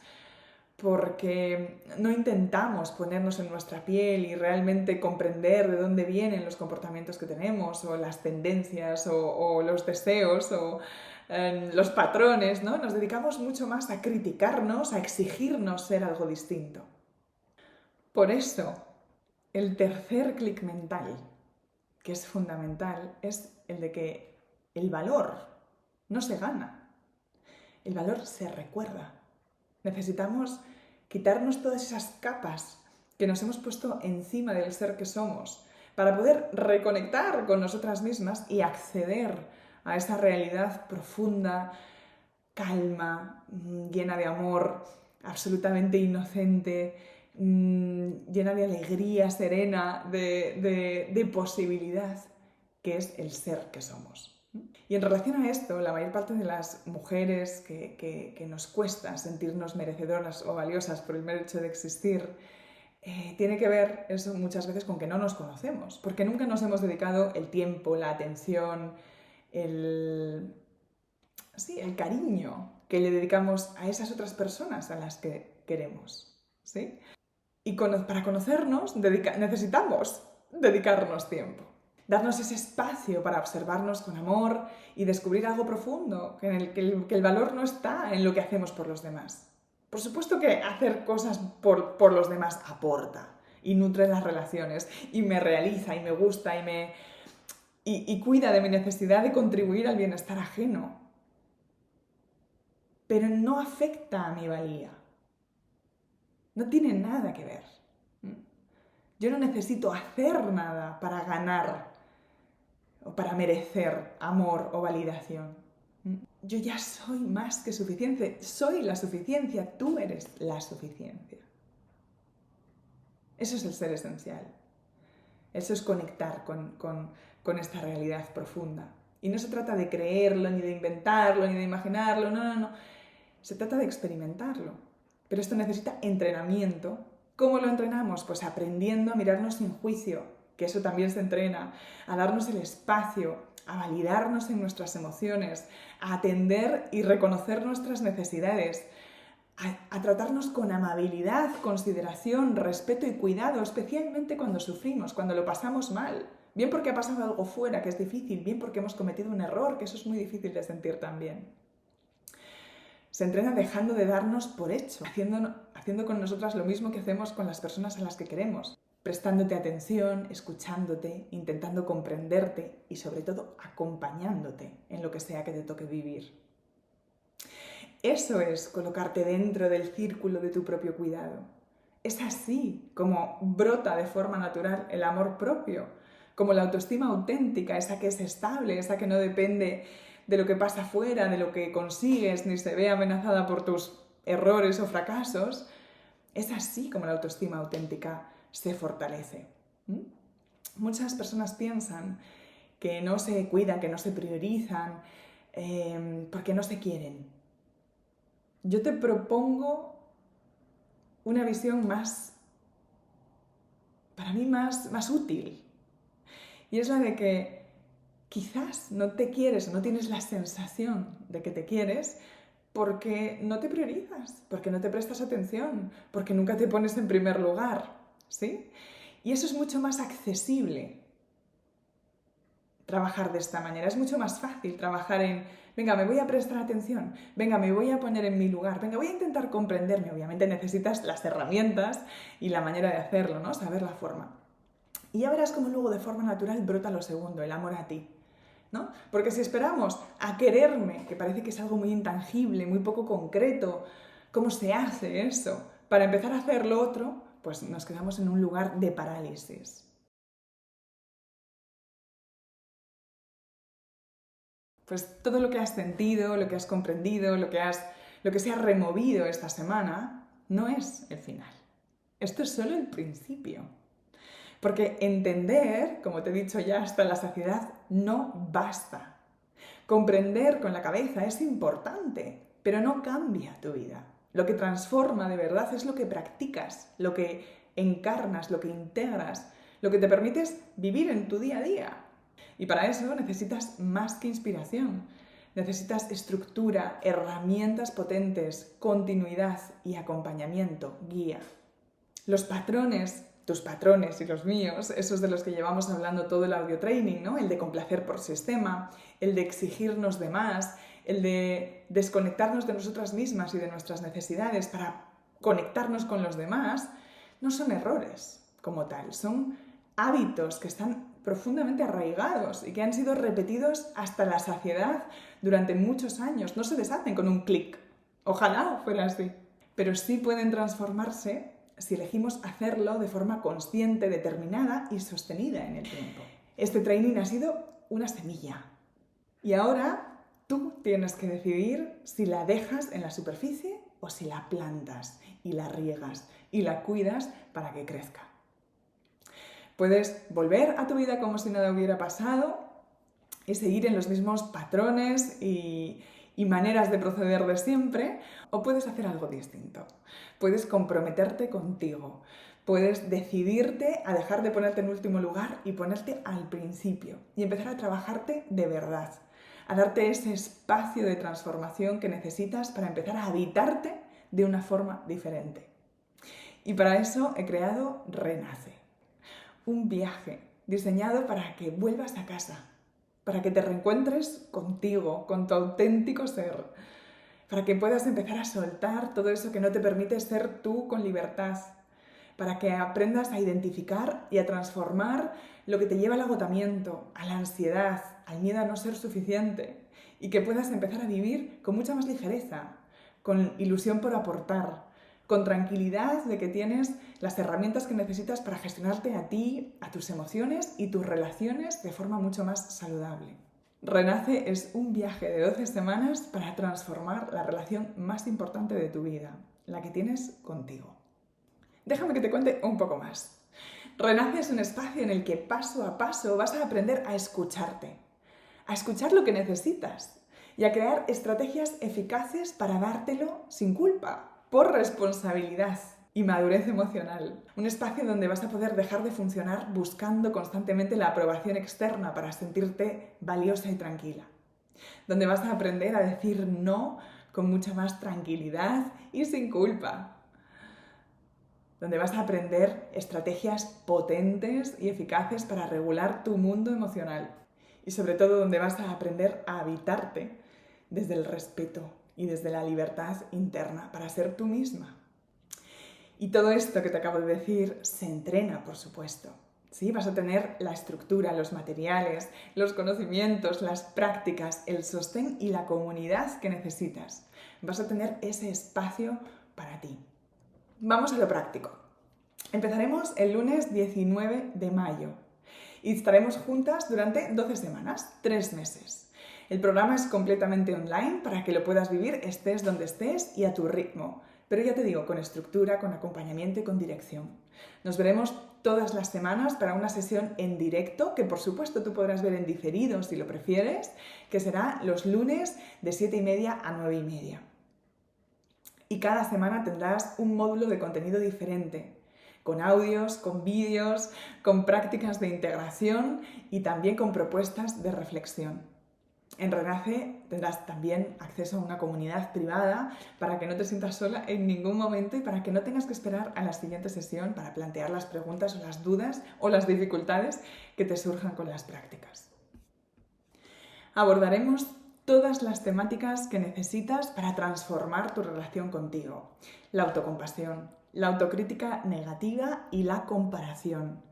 porque no intentamos ponernos en nuestra piel y realmente comprender de dónde vienen los comportamientos que tenemos, o las tendencias, o los deseos, o los patrones, ¿no? Nos dedicamos mucho más a criticarnos, a exigirnos ser algo distinto. Por eso, el tercer clic mental, que es fundamental, es el de que el valor no se gana, el valor se recuerda. Necesitamos quitarnos todas esas capas que nos hemos puesto encima del ser que somos para poder reconectar con nosotras mismas y acceder a esa realidad profunda, calma, llena de amor, absolutamente inocente, llena de alegría, serena, de posibilidad, que es el ser que somos. Y en relación a esto, la mayor parte de las mujeres que nos cuesta sentirnos merecedoras o valiosas por el mero hecho de existir, tiene que ver eso muchas veces con que no nos conocemos, porque nunca nos hemos dedicado el tiempo, la atención, el cariño que le dedicamos a esas otras personas a las que queremos, ¿sí? Y para conocernos necesitamos dedicarnos tiempo. Darnos ese espacio para observarnos con amor y descubrir algo profundo, en el que el valor no está en lo que hacemos por los demás. Por supuesto que hacer cosas por los demás aporta y nutre las relaciones y me realiza y me gusta y cuida de mi necesidad de contribuir al bienestar ajeno. Pero no afecta a mi valía. No tiene nada que ver. Yo no necesito hacer nada para ganar o para merecer amor o validación. Yo ya soy más que suficiente, soy la suficiencia, tú eres la suficiencia. Eso es el ser esencial. Eso es conectar con esta realidad profunda. Y no se trata de creerlo, ni de inventarlo, ni de imaginarlo, no. Se trata de experimentarlo. Pero esto necesita entrenamiento. ¿Cómo lo entrenamos? Pues aprendiendo a mirarnos sin juicio, que eso también se entrena, a darnos el espacio, a validarnos en nuestras emociones, a atender y reconocer nuestras necesidades, a tratarnos con amabilidad, consideración, respeto y cuidado, especialmente cuando sufrimos, cuando lo pasamos mal. Bien porque ha pasado algo fuera que es difícil, bien porque hemos cometido un error, que eso es muy difícil de sentir también. Se entrena dejando de darnos por hecho, haciendo con nosotras lo mismo que hacemos con las personas a las que queremos, prestándote atención, escuchándote, intentando comprenderte y sobre todo acompañándote en lo que sea que te toque vivir. Eso es colocarte dentro del círculo de tu propio cuidado. Es así como brota de forma natural el amor propio, como la autoestima auténtica, esa que es estable, esa que no depende de lo que pasa afuera, de lo que consigues, ni se ve amenazada por tus errores o fracasos. Es así como la autoestima auténtica se fortalece. Muchas personas piensan que no se cuidan, que no se priorizan, porque no se quieren. Yo te propongo una visión para mí más útil. Y es la de que quizás no te quieres o no tienes la sensación de que te quieres porque no te priorizas, porque no te prestas atención, porque nunca te pones en primer lugar, ¿sí? Y eso es mucho más accesible, trabajar de esta manera. Es mucho más fácil trabajar en, venga, me voy a prestar atención, venga, me voy a poner en mi lugar, venga, voy a intentar comprenderme. Obviamente necesitas las herramientas y la manera de hacerlo, ¿no? Saber la forma. Y ya verás cómo luego de forma natural brota lo segundo, el amor a ti. ¿no? Porque si esperamos a quererme, que parece que es algo muy intangible, muy poco concreto, ¿cómo se hace eso? Para empezar a hacer lo otro, pues nos quedamos en un lugar de parálisis. Pues todo lo que has sentido, lo que has comprendido, lo que se ha removido esta semana, no es el final. Esto es solo el principio. Porque entender, como te he dicho ya hasta la saciedad, no basta. Comprender con la cabeza es importante, pero no cambia tu vida. Lo que transforma de verdad es lo que practicas, lo que encarnas, lo que integras, lo que te permites vivir en tu día a día. Y para eso necesitas más que inspiración. Necesitas estructura, herramientas potentes, continuidad y acompañamiento, guía. Los patrones, tus patrones y los míos, esos de los que llevamos hablando todo el audio training, ¿no? El de complacer por sistema, el de exigirnos de más, el de desconectarnos de nosotras mismas y de nuestras necesidades para conectarnos con los demás, no son errores como tal, son hábitos que están profundamente arraigados y que han sido repetidos hasta la saciedad durante muchos años. No se deshacen con un clic. Ojalá fuera así. Pero sí pueden transformarse si elegimos hacerlo de forma consciente, determinada y sostenida en el tiempo. Este training ha sido una semilla. Y ahora tú tienes que decidir si la dejas en la superficie o si la plantas y la riegas y la cuidas para que crezca. Puedes volver a tu vida como si nada hubiera pasado y seguir en los mismos patrones y maneras de proceder de siempre, o puedes hacer algo distinto. Puedes comprometerte contigo, puedes decidirte a dejar de ponerte en último lugar y ponerte al principio y empezar a trabajarte de verdad, a darte ese espacio de transformación que necesitas para empezar a habitarte de una forma diferente. Y para eso he creado Renace. Un viaje diseñado para que vuelvas a casa, para que te reencuentres contigo, con tu auténtico ser, para que puedas empezar a soltar todo eso que no te permite ser tú con libertad, para que aprendas a identificar y a transformar lo que te lleva al agotamiento, a la ansiedad, al miedo a no ser suficiente, y que puedas empezar a vivir con mucha más ligereza, con ilusión por aportar, con tranquilidad de que tienes las herramientas que necesitas para gestionarte a ti, a tus emociones y tus relaciones de forma mucho más saludable. Renace es un viaje de 12 semanas para transformar la relación más importante de tu vida, la que tienes contigo. Déjame que te cuente un poco más. Renace es un espacio en el que paso a paso vas a aprender a escucharte, a escuchar lo que necesitas y a crear estrategias eficaces para dártelo sin culpa, por responsabilidad y madurez emocional. Un espacio donde vas a poder dejar de funcionar buscando constantemente la aprobación externa para sentirte valiosa y tranquila. Donde vas a aprender a decir no con mucha más tranquilidad y sin culpa. Donde vas a aprender estrategias potentes y eficaces para regular tu mundo emocional. Y sobre todo donde vas a aprender a habitarte desde el respeto y desde la libertad interna para ser tú misma. Y todo esto que te acabo de decir se entrena, por supuesto. ¿Sí? Vas a tener la estructura, los materiales, los conocimientos, las prácticas, el sostén y la comunidad que necesitas. Vas a tener ese espacio para ti. Vamos a lo práctico. Empezaremos el lunes 19 de mayo y estaremos juntas durante 12 semanas, 3 meses. El programa es completamente online para que lo puedas vivir estés donde estés y a tu ritmo. Pero ya te digo, con estructura, con acompañamiento y con dirección. Nos veremos todas las semanas para una sesión en directo, que por supuesto tú podrás ver en diferido si lo prefieres, que será los lunes de 7:30 a 9:30. Y cada semana tendrás un módulo de contenido diferente, con audios, con vídeos, con prácticas de integración y también con propuestas de reflexión. En Renace tendrás también acceso a una comunidad privada para que no te sientas sola en ningún momento y para que no tengas que esperar a la siguiente sesión para plantear las preguntas o las dudas o las dificultades que te surjan con las prácticas. Abordaremos todas las temáticas que necesitas para transformar tu relación contigo. La autocompasión, la autocrítica negativa y la comparación.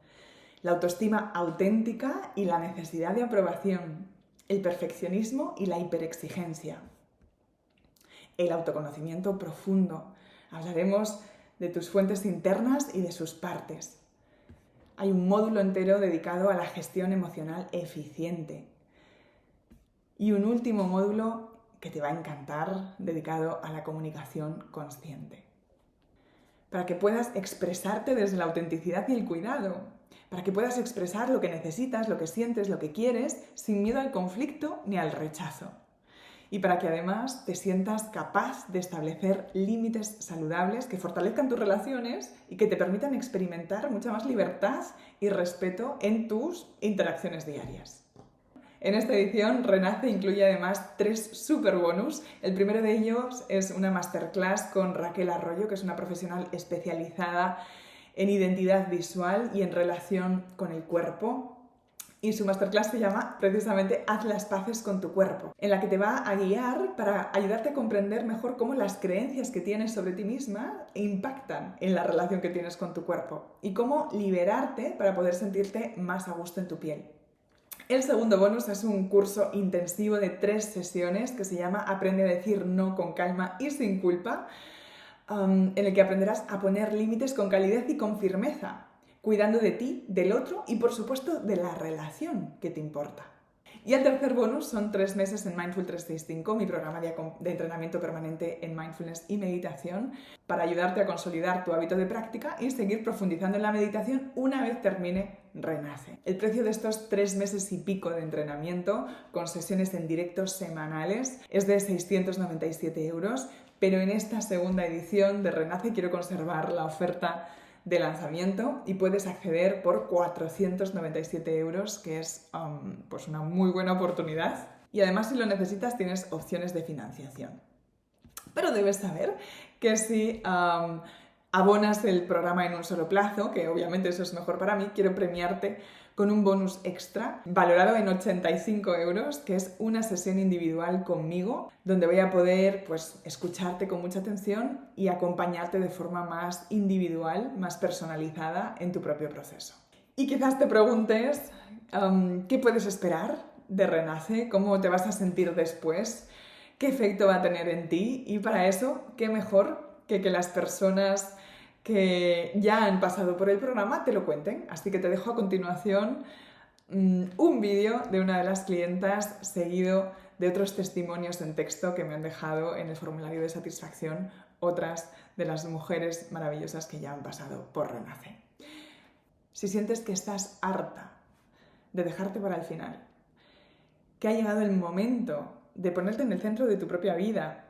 La autoestima auténtica y la necesidad de aprobación. el perfeccionismo y la hiperexigencia, el autoconocimiento profundo. Hablaremos de tus fuentes internas y de sus partes. Hay un módulo entero dedicado a la gestión emocional eficiente. Y un último módulo que te va a encantar, dedicado a la comunicación consciente. Para que puedas expresarte desde la autenticidad y el cuidado. Para que puedas expresar lo que necesitas, lo que sientes, lo que quieres, sin miedo al conflicto ni al rechazo. Y para que además te sientas capaz de establecer límites saludables que fortalezcan tus relaciones y que te permitan experimentar mucha más libertad y respeto en tus interacciones diarias. En esta edición, Renace incluye además 3 super bonus. El primero de ellos es una masterclass con Raquel Arroyo, que es una profesional especializada en identidad visual y en relación con el cuerpo. Y su masterclass se llama precisamente Haz las paces con tu cuerpo, en la que te va a guiar para ayudarte a comprender mejor cómo las creencias que tienes sobre ti misma impactan en la relación que tienes con tu cuerpo y cómo liberarte para poder sentirte más a gusto en tu piel. El segundo bonus es un curso intensivo de 3 sesiones que se llama Aprende a decir no con calma y sin culpa, en el que aprenderás a poner límites con calidez y con firmeza, cuidando de ti, del otro y por supuesto de la relación que te importa. Y el tercer bonus son 3 meses en Mindful 365, mi programa de entrenamiento permanente en mindfulness y meditación, para ayudarte a consolidar tu hábito de práctica y seguir profundizando en la meditación una vez termine Renace. El precio de estos 3 meses y pico de entrenamiento, con sesiones en directo semanales, es de 697 euros, pero en esta segunda edición de Renace quiero conservar la oferta de lanzamiento y puedes acceder por 497 euros, que es pues una muy buena oportunidad. Y además, si lo necesitas, tienes opciones de financiación. Pero debes saber que si abonas el programa en un solo plazo, que obviamente eso es mejor para mí, quiero premiarte con un bonus extra valorado en 85 euros, que es una sesión individual conmigo, donde voy a poder pues, escucharte con mucha atención y acompañarte de forma más individual, más personalizada en tu propio proceso. Y quizás te preguntes, ¿qué puedes esperar de Renace? ¿Cómo te vas a sentir después? ¿Qué efecto va a tener en ti? Y para eso, ¿qué mejor que las personas que ya han pasado por el programa te lo cuenten? Así que te dejo a continuación un vídeo de una de las clientas seguido de otros testimonios en texto que me han dejado en el formulario de satisfacción otras de las mujeres maravillosas que ya han pasado por Renace. Si sientes que estás harta de dejarte para el final, que ha llegado el momento de ponerte en el centro de tu propia vida,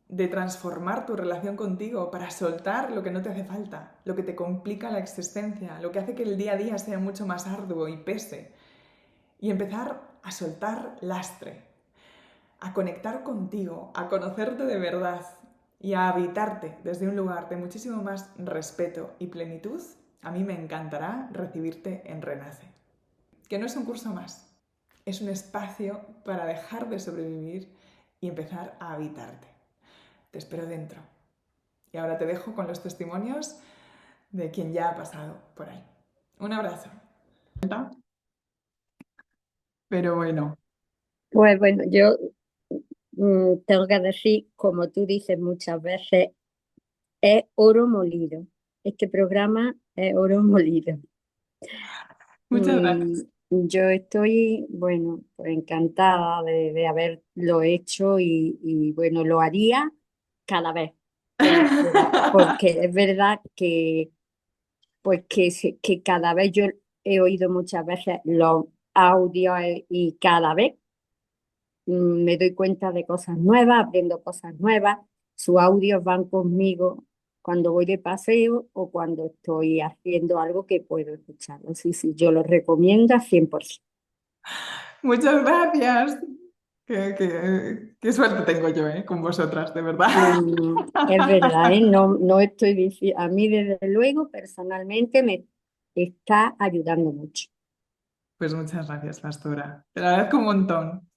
de transformar tu relación contigo para soltar lo que no te hace falta, lo que te complica la existencia, lo que hace que el día a día sea mucho más arduo y pese, y empezar a soltar lastre, a conectar contigo, a conocerte de verdad y a habitarte desde un lugar de muchísimo más respeto y plenitud, a mí me encantará recibirte en Renace. Que no es un curso más, es un espacio para dejar de sobrevivir y empezar a habitarte. Te espero dentro. Y ahora te dejo con los testimonios de quien ya ha pasado por ahí. Un abrazo. Pero bueno. Pues bueno, yo tengo que decir, como tú dices muchas veces, es oro molido. Este programa es oro molido. Muchas gracias. Yo estoy, bueno, pues encantada de haberlo hecho bueno, lo haría cada vez que lo hiciera, porque es verdad que, pues que cada vez yo he oído muchas veces los audios y cada vez me doy cuenta de cosas nuevas, aprendo cosas nuevas. Sus audios van conmigo cuando voy de paseo o cuando estoy haciendo algo que puedo escucharlo. Sí, sí, yo lo recomiendo al 100%. Muchas gracias. Qué suerte tengo yo, con vosotras, de verdad. Es verdad, ¿eh? No, no estoy diciendo, a mí desde luego personalmente me está ayudando mucho. Pues muchas gracias, Pastora. Te lo agradezco un montón.